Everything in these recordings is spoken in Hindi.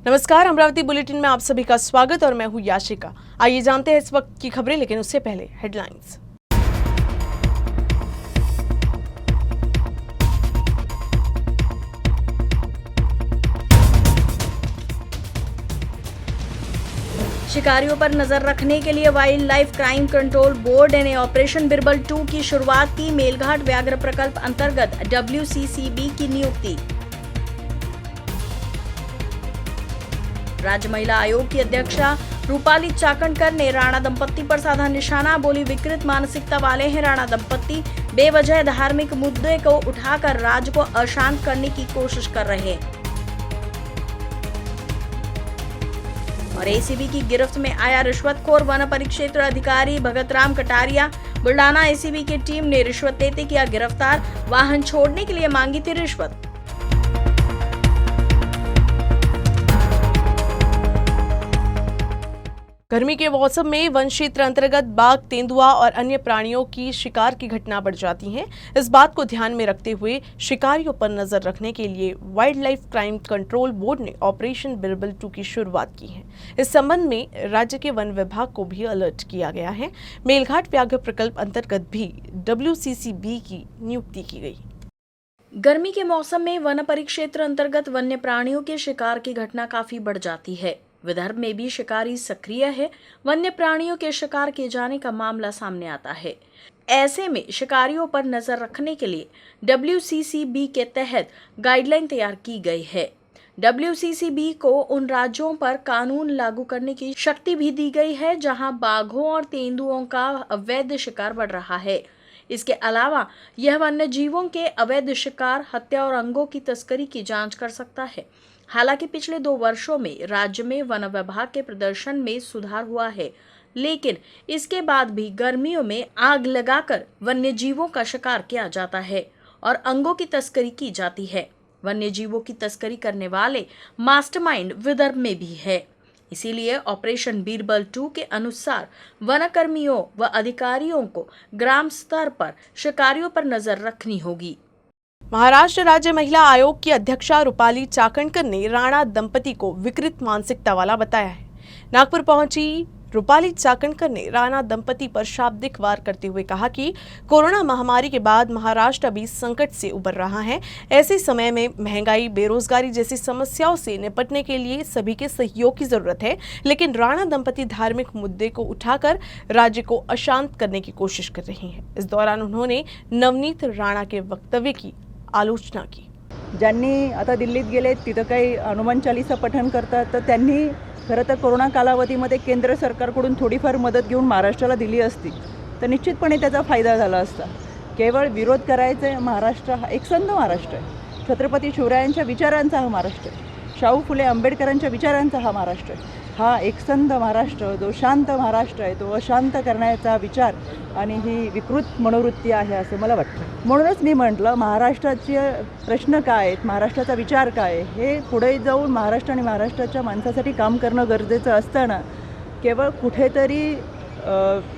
नमस्कार, अमरावती बुलेटिन में आप सभी का स्वागत और मैं हूं याशिका। आइए जानते हैं इस वक्त की खबरें, लेकिन उससे पहले हेडलाइंस। शिकारियों पर नजर रखने के लिए wild life crime control board ने ऑपरेशन बिरबल 2 की शुरुआत की। मेलघाट व्याघ्र प्रकल्प अंतर्गत WCCB की नियुक्ति। राज्य महिला आयोग की अध्यक्षा रूपाली चाकणकर ने राणा दंपत्ति पर साधा निशाना। बोली, विकृत मानसिकता वाले हैं राणा दंपत्ति, बेवजह धार्मिक मुद्दे को उठाकर राज्य को अशांत करने की कोशिश कर रहे हैं। और ACB की गिरफ्त में आया रिश्वतखोर वन परिक्षेत्र अधिकारी भगतराम कटारिया। बुल्डाना ACB की टीम ने रिश्वत लेते किया गिरफ्तार। वाहन छोड़ने के लिए मांगी थी रिश्वत। गर्मी के मौसम में वन क्षेत्र अंतर्गत बाघ, तेंदुआ और अन्य प्राणियों की शिकार की घटना बढ़ जाती हैं। इस बात को ध्यान में रखते हुए शिकारियों पर नजर रखने के लिए wild life crime control board ने ऑपरेशन बिरबल 2 की शुरुआत की है। इस संबंध में राज्य के वन विभाग को भी अलर्ट किया गया है। मेलघाट व्याघ्र प्रकल्प अंतर्गत भी WCCB की नियुक्ति की गई। गर्मी के मौसम में वन परिक्षेत्र अंतर्गत वन्य प्राणियों के शिकार की घटना काफी बढ़ जाती है। विदर्भ में भी शिकारी सक्रिय है। वन्य प्राणियों के शिकार किए जाने का मामला सामने आता है। ऐसे में शिकारियों पर नजर रखने के लिए WCCB के तहत गाइडलाइन तैयार की गई है। WCCB को उन राज्यों पर कानून लागू करने की शक्ति भी दी गई है जहां बाघों और तेंदुओं का अवैध शिकार बढ़ रहा है। इसके अलावा यह वन्य जीवों के अवैध शिकार, हत्या और अंगों की तस्करी की जांच कर सकता है। हालांकि पिछले 2 वर्षों में राज्य में वन विभाग के प्रदर्शन में सुधार हुआ है, लेकिन इसके बाद भी गर्मियों में आग लगाकर वन्य जीवों का शिकार किया जाता है और अंगों की तस्करी की जाती है। वन्य जीवों की तस्करी करने वाले मास्टरमाइंड विदर्भ में भी है। इसीलिए ऑपरेशन बिरबल 2 के अनुसार वनकर्मियों व अधिकारियों को ग्राम स्तर पर शिकारियों पर नजर रखनी होगी। महाराष्ट्र राज्य महिला आयोग की अध्यक्षा रूपाली चाकणकर ने राणा दंपति को विकृत मानसिकता वाला बताया है। नागपुर पहुंची रूपाली चाकणकर ने राणा दंपति पर शाब्दिक वार करते हुए कहा कि कोरोना महामारी के बाद महाराष्ट्र अभी संकट से उबर रहा है। ऐसे समय में महंगाई, बेरोजगारी जैसी समस्याओं से निपटने के लिए सभी के सहयोग की जरूरत है, लेकिन राणा दंपति धार्मिक मुद्दे को उठाकर राज्य को अशांत करने की कोशिश कर रही हैं। इस दौरान उन्होंने नवनीत राणा के वक्तव्य की आलोचना की। ज्यांनी आता दिल्लीत गेले तिथं काही हनुमान चालीसा पठण करतात, तर त्यांनी खरं तर कोरोना कालावधीमध्ये केंद्र सरकारकडून थोडीफार मदत घेऊन महाराष्ट्राला दिली असती तर निश्चितपणे त्याचा फायदा झाला असता। केवळ विरोध करायचे, महाराष्ट्र हा एकसंध महाराष्ट्र आहे। छत्रपती शिवरायांच्या विचारांचा हा महाराष्ट्र आहे। शाहू फुले आंबेडकरांच्या विचारांचा हा महाराष्ट्र आहे। हा एकसंध महाराष्ट्र, जो शांत महाराष्ट्र आहे, तो अशांत करण्याचा विचार आणि ही विकृत मनोवृत्ती आहे असं मला वाटतं। म्हणूनच मी म्हटलं, महाराष्ट्राचे प्रश्न काय आहेत, महाराष्ट्राचा विचार काय आहे, हे पुढे जाऊन महाराष्ट्र आणि महाराष्ट्राच्या माणसासाठी काम करणं गरजेचं असताना केवळ कुठेतरी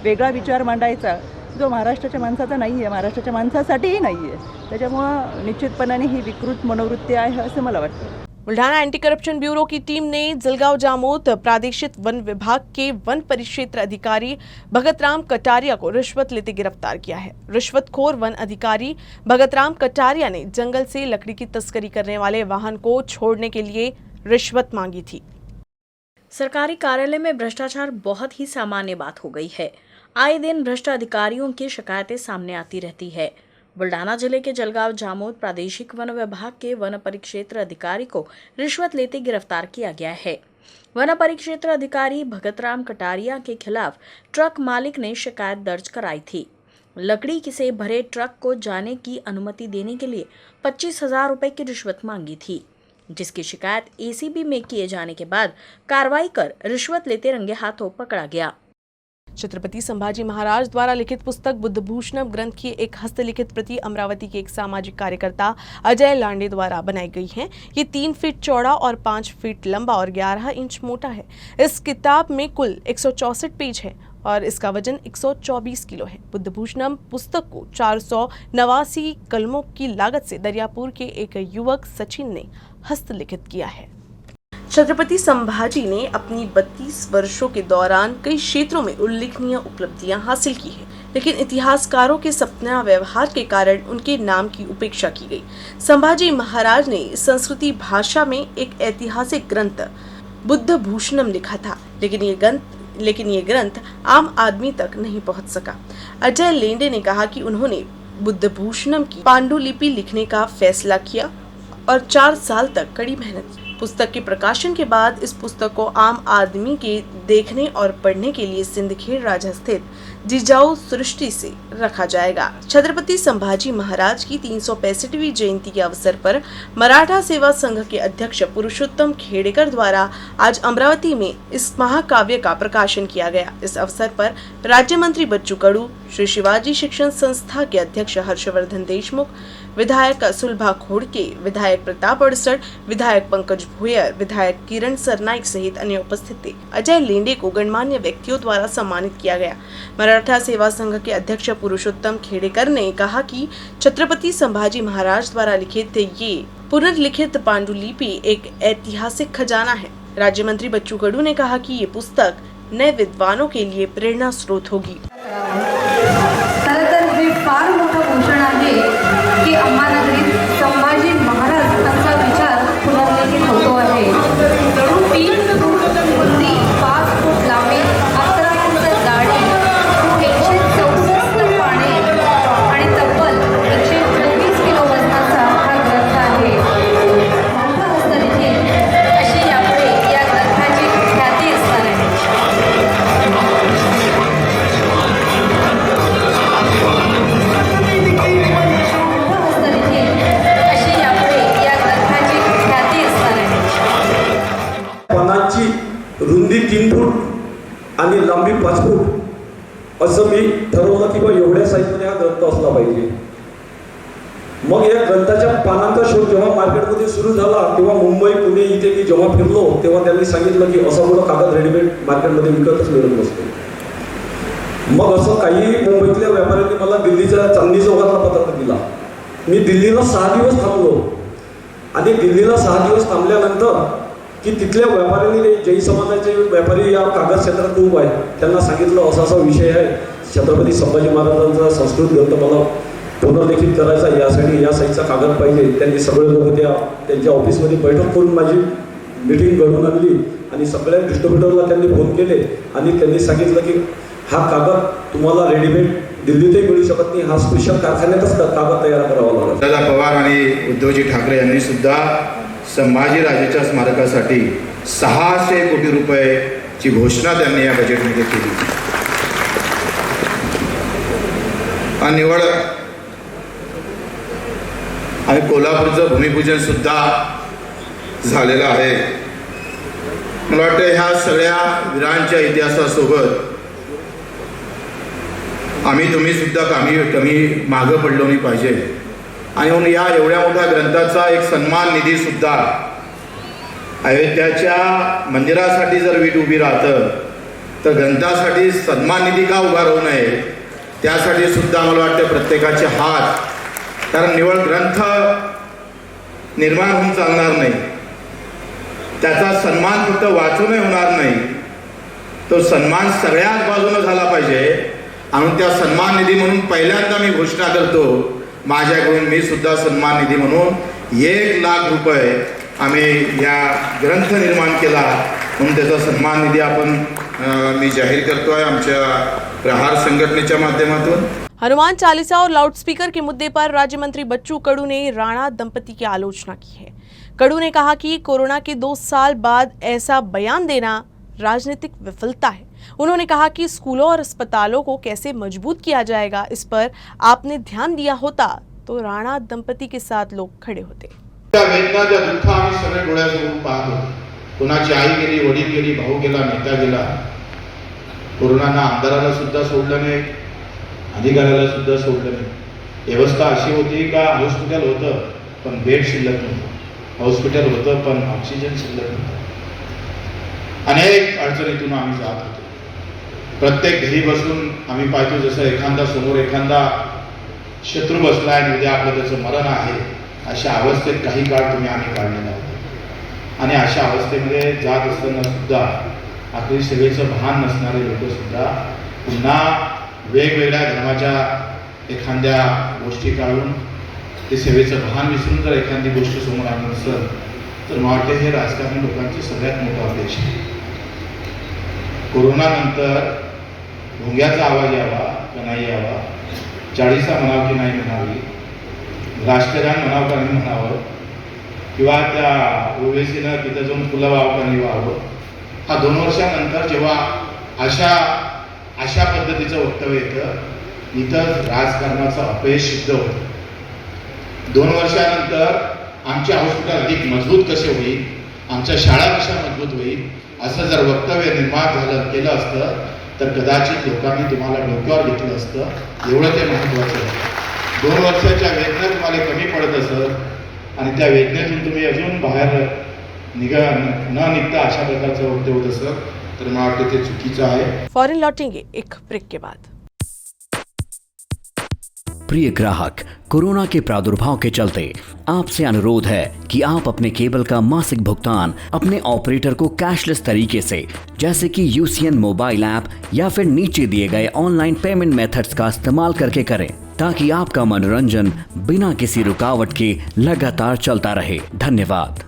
वेगळा विचार मांडायचा जो महाराष्ट्राच्या माणसाचा नाही आहे, महाराष्ट्राच्या माणसासाठीही नाही आहे। त्याच्यामुळं निश्चितपणाने ही विकृत मनोवृत्ती आहे असं मला वाटतं। बुल्डाना एंटी करप्शन ब्यूरो की टीम ने जलगांव जामोद प्रादेशिक वन विभाग के वन परिक्षेत्र अधिकारी भगतराम कटारिया को रिश्वत लेते गिरफ्तार किया है। रिश्वतखोर वन अधिकारी भगतराम कटारिया ने जंगल से लकड़ी की तस्करी करने वाले वाहन को छोड़ने के लिए रिश्वत मांगी थी। सरकारी कार्यालय में भ्रष्टाचार बहुत ही सामान्य बात हो गई है। आए दिन भ्रष्ट अधिकारियों की शिकायतें सामने आती रहती है। बुल्डाना जिले के जलगांव जामोद प्रादेशिक वन विभाग के वन परिक्षेत्र अधिकारी को रिश्वत लेते गिरफ्तार किया गया है। वन परिक्षेत्र अधिकारी भगतराम कटारिया के खिलाफ ट्रक मालिक ने शिकायत दर्ज कराई थी। लकड़ी से भरे ट्रक को जाने की अनुमति देने के लिए 25,000 रुपए की रिश्वत मांगी थी, जिसकी शिकायत ACB में किए जाने के बाद कार्रवाई कर रिश्वत लेते रंगे हाथों पकड़ा गया। छत्रपति संभाजी महाराज द्वारा लिखित पुस्तक बुद्धभूषणम ग्रंथ की एक हस्तलिखित प्रति अमरावती के एक सामाजिक कार्यकर्ता अजय लांडे द्वारा बनाई गई है। ये 3 फीट चौड़ा और 5 फीट लंबा और 11 इंच मोटा है। इस किताब में कुल 164 पेज है और इसका वजन 124 किलो है। बुद्धभूषणम पुस्तक को 489 कलमों की लागत से दरियापुर के एक युवक सचिन ने हस्तलिखित किया है। छत्रपति संभाजी ने अपनी 32 वर्षों के दौरान कई क्षेत्रों में उल्लेखनीय उपलब्धियां हासिल की हैं, लेकिन इतिहासकारों के सपना व्यवहार के कारण उनके नाम की उपेक्षा की गई। संभाजी महाराज ने संस्कृति भाषा में एक ऐतिहासिक ग्रंथ बुद्ध भूषणम लिखा था, लेकिन ये ग्रंथ आम आदमी तक नहीं पहुंच सका। अजय लेंडे ने कहा कि उन्होंने बुद्ध भूषणम की पांडुलिपि लिखने का फैसला किया और 4 साल तक कड़ी मेहनत की। पुस्तक के प्रकाशन के बाद इस पुस्तक को आम आदमी के देखने और पढ़ने के लिए सिंदखेड़ राजा स्थित जिजाऊ सृष्टि से रखा जाएगा। छत्रपति संभाजी महाराज की 365वीं जयंती के अवसर पर मराठा सेवा संघ के अध्यक्ष पुरुषोत्तम खेड़ेकर द्वारा आज अमरावती में इस महाकाव्य का प्रकाशन किया गया। इस अवसर पर राज्य मंत्री बच्चू कडू, श्री शिवाजी शिक्षण संस्था के अध्यक्ष हर्षवर्धन देशमुख, विधायक सुलभा खोड़के, विधायक प्रताप अड़सठ, विधायक पंकज भुयर, विधायक किरण सरनाइक सहित अन्य उपस्थित थे। अजय लेंडे को गणमान्य व्यक्तियों द्वारा सम्मानित किया गया। मराठा सेवा संघ के अध्यक्ष पुरुषोत्तम खेड़ेकर ने कहा कि छत्रपति संभाजी महाराज द्वारा लिखित ये पुनर्लिखित पांडुलिपि एक ऐतिहासिक खजाना है। राज्य मंत्री बच्चू कडू ने कहा कि ये पुस्तक नए विद्वानों के लिए प्रेरणा स्रोत होगी। फार मोठं भूषण आहे की अंबानगरीत संभाजी महाराज यांचा विचार पुनर्लिखित होतो आहे। 3 फूट रुंदी, 5 फूट लांबी, 11 फूट जाडी, 164 पाने आणि तब्बल 124 किलो वजनाचा हा ग्रंथ आहे। मोठा हस्तलिखित अशी यापुढे या ग्रंथाची ख्याती असणार आहे। पानांची रुंदी 3 फूट आणि लांबी 5 फूट असं मी ठरवलं की एवढ्या साईजमध्ये हा ग्रंथ असला पाहिजे। मग या ग्रंथाच्या पानांचा शोध जेव्हा मार्केटमध्ये सुरू झाला तेव्हा मुंबई, पुणे इथे मी जेव्हा फिरलो तेव्हा त्यांनी सांगितलं की असा मोठा कागद रेडीमेड मार्केटमध्ये विकतच मिळत नसतो। मग असं काही मुंबईतल्या व्यापाऱ्यांनी मला दिल्लीच्या चांदणी चौकातला पत्रिका दिला। मी दिल्लीला 6 दिवस थांबलो आणि दिल्लीला 6 दिवस थांबल्यानंतर की तिथल्या व्यापाऱ्यांनी, जैन समाजाचे व्यापारी या कागद क्षेत्रात खूप आहेत, त्यांना सांगितलं असा असा विषय आहे, छत्रपती संभाजी महाराजांचा संस्कृत ग्रंथ मला पुनर्लिखित करायचा, यासाठी या साईजचा कागद पाहिजे। त्यांनी सगळे लोक त्यांच्या ऑफिसमध्ये बैठक करून माझी मीटिंग घडवून आणली आणि सगळ्या डिस्ट्रीब्युटरला त्यांनी फोन केले आणि त्यांनी सांगितलं की हा कागद तुम्हाला रेडीमेड दिल्लीतही मिळू शकत नाही, हा स्पेशल कारखान्यातच कागद तयार करावा लागला। दादा पवार आणि उद्धवजी ठाकरे यांनी सुद्धा संभाजीराजेच्या स्मारकासाठी 600 कोटी रुपयाची घोषणा त्यांनी या बजेटमध्ये केली आणि निवड आणि कोल्हापूरचं भूमिपूजन सुद्धा झालेलं आहे। मला वाटतं ह्या सगळ्या वीरांच्या इतिहासासोबत आम्ही तुम्ही सुद्धा कमी मागं पडलो नाही पाहिजे आणि म्हणून या एवढ्या मोठ्या ग्रंथाचा एक सन्मान निधी सुद्धा अयोध्याच्या मंदिरासाठी जर वीट उभी राहतं तर ग्रंथासाठी सन्मान निधी का उभा राहू नये, त्यासाठी सुद्धा मला वाटतं प्रत्येकाचे हात, कारण निवड ग्रंथ निर्माण होऊन चालणार नाही, त्याचा सन्मान फक्त वाचूनही होणार नाही, तो सन्मान सगळ्याच बाजूने झाला पाहिजे। आणि त्या सन्मान निधी म्हणून पहिल्यांदा मी घोषणा करतो, माझ्याकडून मी सुद्धा सन्मान निधी म्हणून 1 लाख रुपये आम्ही या ग्रंथ निर्माण केला म्हणून त्याचा सन्मान निधी आपण मी जाहीर करतोय आमच्या प्रहार संघटनेच्या माध्यमातून। हनुमान चालीसा और लाउडस्पीकर के मुद्दे पर राज्य मंत्री बच्चू कडू ने राणा दंपति की आलोचना की है। कडू ने कहा कि कोरोना के 2 साल बाद ऐसा बयान देना राजनीतिक विफलता है। उन्होंने कहा कि स्कूलों और अस्पतालों को कैसे मजबूत किया जाएगा, इस पर आपने ध्यान दिया होता तो राणा दंपति के साथ लोग खड़े होते। वेदना ज्या दुःख आम्ही सगळे डोळ्यासमोर पाहतो, कोणाची आई गेली, वडील गेली, भाऊ गेला, नेता गेला, कोरोनानं आमदाराला सुद्धा सोडलं नाही, अधिकाऱ्याला सुद्धा सोडलं नाही। व्यवस्था अशी होती का हॉस्पिटल होतं पण बेड शिल्लक नव्हतं, हॉस्पिटल होतं पण ऑक्सिजन शिल्लक नव्हतं। अनेक अडचणीतून आम्ही जात होतो। प्रत्येक घरी बसून आम्ही पाहतो जसं एखादा समोर एखादा शत्रू बसला आणि उद्या आपलं त्याचं मरण आहे, अशा अवस्थेत काही काळ आम्ही काढलेला होता। आणि अशा अवस्थेमध्ये जात असताना सुद्धा आपली सेवेचं भान नसणारे लोकसुद्धा पुन्हा वेगवेगळ्या धर्माच्या एखाद्या गोष्टी काढून ते सेवेचं भान विसरून जर एखादी गोष्ट समोर आणत असेल तर मला वाटतं हे राजकारणी लोकांची सगळ्यात मोठा अपयश आहे. कोरोनानंतर भोंग्याचा आवाज यावा का नाही यावा, 40सा म्हणावं की नाही म्हणावी, राष्ट्रगान म्हणावं का नाही म्हणावं, किंवा त्या ओवेसीनं तिथं जाऊन फुलं व्हावं का नाही व्हावं, हा 2 वर्षानंतर जेव्हा अशा पद्धतीचं वक्तव्य येतं इथं राजकारणाचं अपयश सिद्ध होतं. 2 वर्षानंतर आमचे हॉस्पिटल अधिक मजबूत कसे होईल, आमच्या शाळा कशा मजबूत होईल असं जर वक्तव्य निर्माण केलं असतं तर कदाचित लोकांनी तुम्हाला डोक्यावर घेतलं असतं. एवढं ते महत्त्वाचं आहे. 2 वर्षाच्या वेदना तुम्हाला कमी पडत असत आणि त्या वेदनेतून तुम्ही अजून बाहेर न निघता अशा प्रकारचं वक्तव्य होत असत तर मला वाटतं ते चुकीचं आहे. फौरन लौटेंगे एक ब्रेक के बाद. प्रिय ग्राहक, कोरोना के प्रादुर्भाव के चलते आपसे अनुरोध है कि आप अपने केबल का मासिक भुगतान अपने ऑपरेटर को कैशलेस तरीके से जैसे कि यूसीएन मोबाइल ऐप या फिर नीचे दिए गए ऑनलाइन पेमेंट मेथड्स का इस्तेमाल करके करें ताकि आपका मनोरंजन बिना किसी रुकावट के लगातार चलता रहे. धन्यवाद.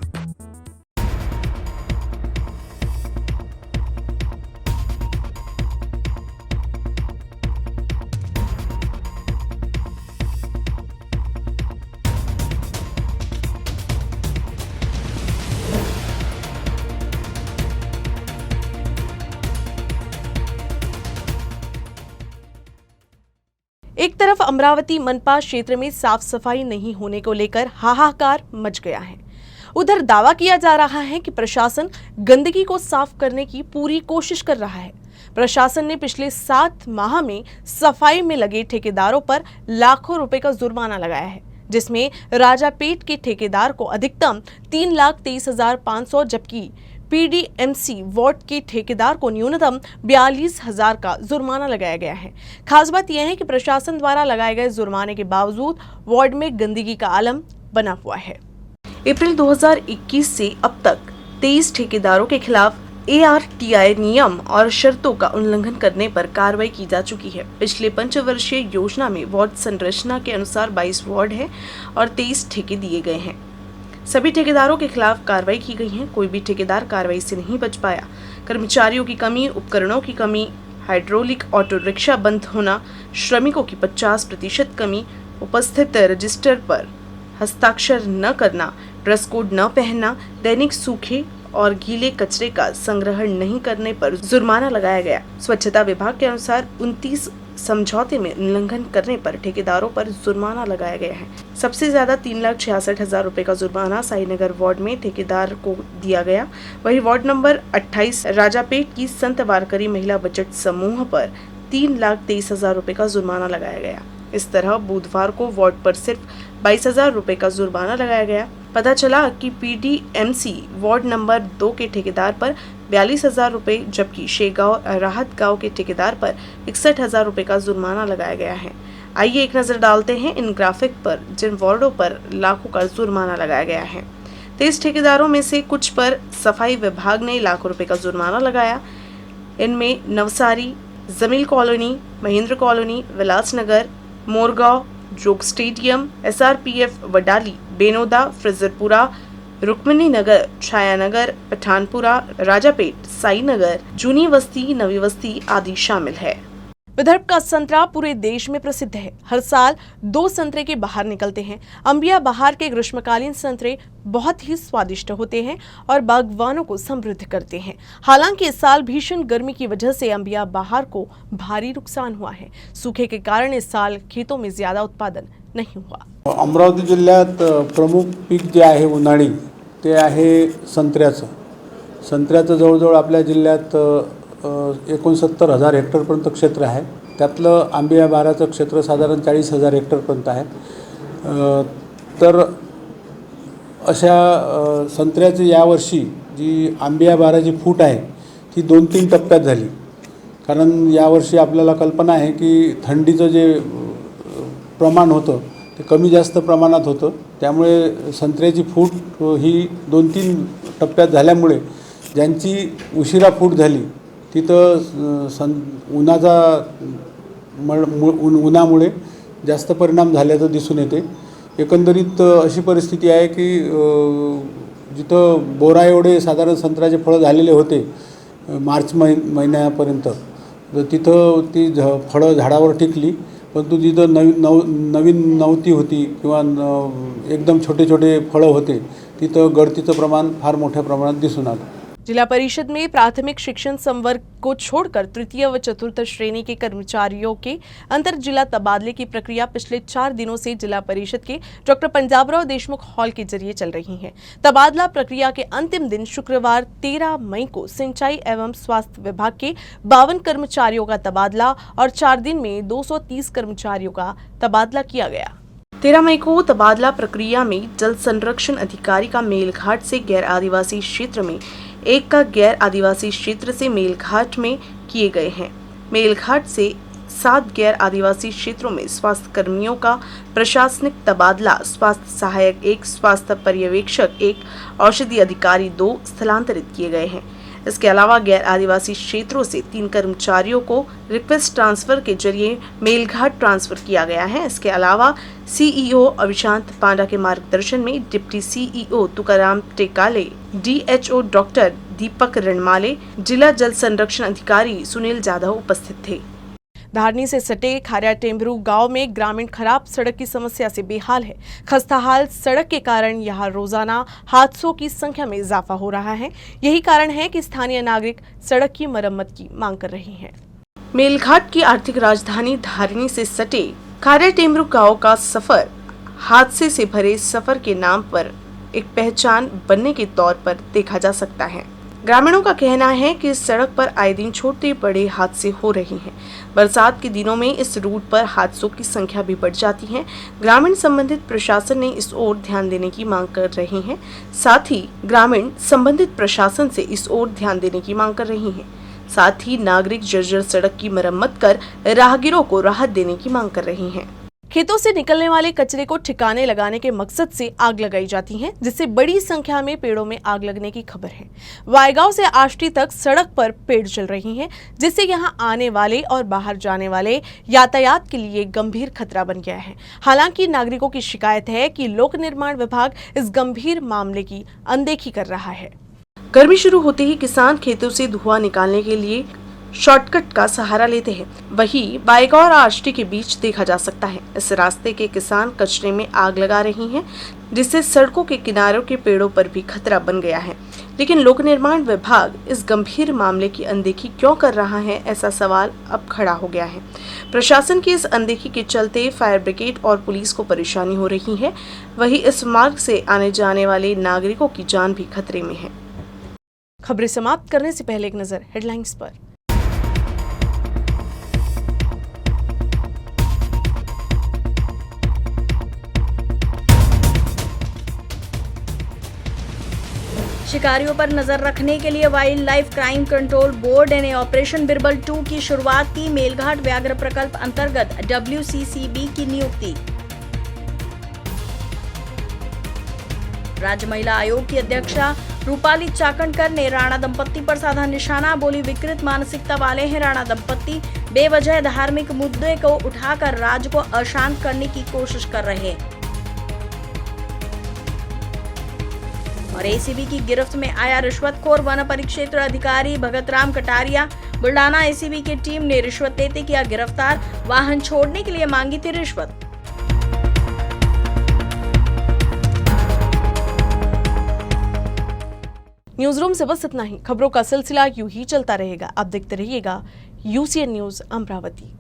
एक तरफ अमरावती मनपा क्षेत्र में साफ सफाई नहीं होने को लेकर हाहाकार मच गया है, उधर दावा किया जा रहा है कि प्रशासन गंदगी को साफ करने की पूरी कोशिश कर रहा है. प्रशासन ने पिछले 7 माह में सफाई में लगे ठेकेदारों पर लाखों रुपए का जुर्माना लगाया है, जिसमें राजापेट के ठेकेदार को अधिकतम 3,23,500 जबकि पीडीएमसी वार्ड के ठेकेदार को न्यूनतम 42,000 का जुर्माना लगाया गया है. खास बात यह है कि प्रशासन द्वारा लगाए गए जुर्माने के बावजूद वार्ड में गंदगी का आलम बना हुआ है. अप्रैल 2021 से अब तक 23 ठेकेदारों के खिलाफ ARTI नियम और शर्तों का उल्लंघन करने पर कार्रवाई की जा चुकी है. पिछले पंचवर्षीय योजना में वार्ड संरचना के अनुसार 22 वार्ड है और 23 ठेके दिए गए हैं. सभी ठेकेदारों के खिलाफ कार्रवाई की गई है. कोई भी ठेकेदार कार्रवाई से नहीं बच पाया. कर्मचारियों की कमी, उपकरणों की कमी, हाइड्रोलिक ऑटो रिक्शा बंद होना, श्रमिकों की 50% कमी, उपस्थित रजिस्टर पर हस्ताक्षर न करना, ड्रेस कोड न पहनना, दैनिक सूखे और गीले कचरे का संग्रहण नहीं करने पर जुर्माना लगाया गया. स्वच्छता विभाग के अनुसार 29 समझौते में उल्लंघन करने पर ठेकेदारों पर जुर्माना लगाया गया है. सबसे ज्यादा 3,66,000 रुपए का जुर्माना साईनगर वार्ड में ठेकेदार को दिया गया. वहीं वार्ड नंबर 28 राजापेट की संत वारकरी महिला बचत समूह पर 3,23,000 रुपए का जुर्माना लगाया गया. इस तरह बुधवार को वार्ड पर सिर्फ 22,000 रुपए का जुर्माना लगाया गया. पता चला कि पीडीएमसी वार्ड नंबर 2 के ठेकेदार पर 42,000 रुपए जबकि शेगांव राहत गांव के ठेकेदार पर 61,000 रुपए का जुर्माना लगाया गया है. आइए एक नजर डालते हैं इन ग्राफिक पर जिन वार्डों पर लाखों का जुर्माना लगाया गया है. 23 ठेकेदारों में से कुछ पर सफाई विभाग ने लाखों रुपए का जुर्माना लगाया. इनमें नवसारी, जमील कॉलोनी, महेंद्र कॉलोनी, विलासनगर, मोरगांव, जोग स्टेडियम, SRPF वडाली, बेनोदा, फ्रिजरपुरा, रुक्मिणी नगर, छायानगर, पठानपुरा, राजापेट, साई नगर, जूनी बस्ती, नवी बस्ती आदि शामिल है. विदर्भ का संतरा पूरे देश में प्रसिद्ध है. हर साल 2 संतरे के बहार निकलते हैं. अंबिया बहार के ग्रीष्मकालीन संतरे बहुत ही स्वादिष्ट होते हैं और बागवानों को समृद्ध करते हैं. हालांकि इस साल भीषण गर्मी की वजह से अंबिया बहार को भारी नुकसान हुआ है. सूखे के कारण इस साल खेतों में ज्यादा उत्पादन नहीं हुआ. अमरावती जिल्ह्यात प्रमुख पीक जे आहे उन्हाळी ते आहे संत्र्याचं. संत्र्याचं जवळजवळ आपल्या जिल्ह्यात 69,000 हेक्टरपर्यंत क्षेत्र आहे. त्यातलं आंबिया बहाराचं क्षेत्र साधारण 40,000 हेक्टरपर्यंत आहे. तर अशा संत्र्याची यावर्षी जी आंबिया बहाराची फूट आहे ती 2-3 टप्प्यात झाली. कारण यावर्षी आपल्याला कल्पना आहे की थंडीचं जे प्रमाण होतं ते कमी जास्त प्रमाणात होतं. त्यामुळे संत्र्याची फूट ही 2-3 टप्प्यात झाल्यामुळे ज्यांची उशिरा फूट झाली तिथं उन्हामुळे जास्त परिणाम झाल्याचं दिसून येते. एकंदरीत अशी परिस्थिती आहे की जिथं बोरा एवढे साधारण संत्र्याचे फळं झालेले होते मार्च महिन्यापर्यंत, तर तिथं ती फळं झाडावर टिकली, परंतु जिथं नवीन नव्हती होती किंवा एकदम छोटे छोटे फळं होते तिथं गळतीचं प्रमाण फार मोठ्या प्रमाणात दिसून आलं. जिला परिषद में प्राथमिक शिक्षण संवर्ग को छोड़कर तृतीय व चतुर्थ श्रेणी के कर्मचारियों के अंतर जिला तबादले की प्रक्रिया पिछले 4 दिनों से जिला परिषद के डॉक्टर पंजाबराव देशमुख हॉल के जरिए चल रही है। तबादला प्रक्रिया के अंतिम दिन शुक्रवार 13 मई को सिंचाई एवं स्वास्थ्य विभाग के 52 कर्मचारियों का तबादला और 4 दिन में 230 कर्मचारियों का तबादला किया गया। 13 मई को तबादला प्रक्रिया में जल संरक्षण अधिकारी का मेलघाट से गैर आदिवासी क्षेत्र में, एक का गैर आदिवासी क्षेत्र से मेलघाट में किए गए हैं। मेलघाट से 7 गैर आदिवासी क्षेत्रों में स्वास्थ्य कर्मियों का प्रशासनिक तबादला, स्वास्थ्य सहायक 1, स्वास्थ्य पर्यवेक्षक 1, औषधि अधिकारी 2 स्थलांतरित किए गए हैं। इसके अलावा गैर आदिवासी क्षेत्रों से 3 कर्मचारियों को रिक्वेस्ट ट्रांसफर के जरिए मेलघाट ट्रांसफर किया गया है। इसके अलावा सीईओ अभिशांत पांडा के मार्गदर्शन में deputy CEO Tukaram Tekale, DHO doctor Deepak Ranmale, जिला जल संरक्षण अधिकारी सुनील जाधव उपस्थित थे। धारनी से सटे खारिया टेम्बरू गांव में ग्रामीण खराब सड़क की समस्या से बेहाल है। खस्ताहाल सड़क के कारण यहां रोजाना हादसों की संख्या में इजाफा हो रहा है। यही कारण है कि स्थानीय नागरिक सड़क की मरम्मत की मांग कर रहे हैं। मेलघाट की आर्थिक राजधानी धारनी से सटे खारिया टेम्बरू गांव का सफर हादसे से भरे सफर के नाम पर एक पहचान बनने के तौर पर देखा जा सकता है। ग्रामीणों का कहना है कि इस सड़क पर आए दिन छोटे बड़े हादसे हो रहे हैं। बरसात के दिनों में इस रूट पर हादसों की संख्या भी बढ़ जाती है। ग्रामीण संबंधित प्रशासन ने इस ओर ध्यान देने की मांग कर रहे हैं। साथ ही ग्रामीण संबंधित प्रशासन से इस ओर ध्यान देने की मांग कर रही हैं। साथ ही नागरिक जर्जर सड़क की मरम्मत कर राहगीरों को राहत देने की मांग कर रहे हैं। खेतों से निकलने वाले कचरे को ठिकाने लगाने के मकसद से आग लगाई जाती है, जिससे बड़ी संख्या में पेड़ों में आग लगने की खबर है। वायगांव से आष्टी तक सड़क पर पेड़ जल रही हैं, जिससे यहां आने वाले और बाहर जाने वाले यातायात के लिए गंभीर खतरा बन गया है। हालांकि नागरिकों की शिकायत है कि लोक निर्माण विभाग इस गंभीर मामले की अनदेखी कर रहा है। गर्मी शुरू होते ही किसान खेतों से धुआं निकालने के लिए शॉर्टकट का सहारा लेते हैं। वहीं बायगांव और आष्टी के बीच देखा जा सकता है इस रास्ते के किसान कचरे में आग लगा रही हैं, जिससे सड़कों के किनारों के पेड़ों पर भी खतरा बन गया है। लेकिन लोक निर्माण विभाग इस गंभीर मामले की अनदेखी क्यों कर रहा है, ऐसा सवाल अब खड़ा हो गया है। प्रशासन की इस अनदेखी के चलते फायर ब्रिगेड और पुलिस को परेशानी हो रही है। वहीं इस मार्ग से आने जाने वाले नागरिकों की जान भी खतरे में है। खबरें समाप्त करने से पहले एक नजर हेडलाइंस पर। शिकारियों पर नजर रखने के लिए wild life crime control board ने ऑपरेशन बिरबल 2 की शुरुआत की। मेलघाट व्याघ्र प्रकल्प अंतर्गत WCCB की नियुक्ति। राज्य महिला आयोग की अध्यक्षा रूपाली चाकणकर ने राणा दंपत्ति पर साधा निशाना। बोली, विकृत मानसिकता वाले हैं राणा दंपत्ति, बेवजह धार्मिक मुद्दे को उठाकर राज्य को अशांत करने की कोशिश कर रहे हैं। और एसीबी की गिरफ्त में आया रिश्वतखोर वन परिक्षेत्र अधिकारी भगतराम कटारिया। बुल्डाना एसीबी की टीम ने रिश्वत लेते किया गिरफ्तार। वाहन छोड़ने के लिए मांगी थी रिश्वत। न्यूज रूम से बस इतना ही। खबरों का सिलसिला यूं ही चलता रहेगा। आप देखते रहिएगा UCN न्यूज अमरावती।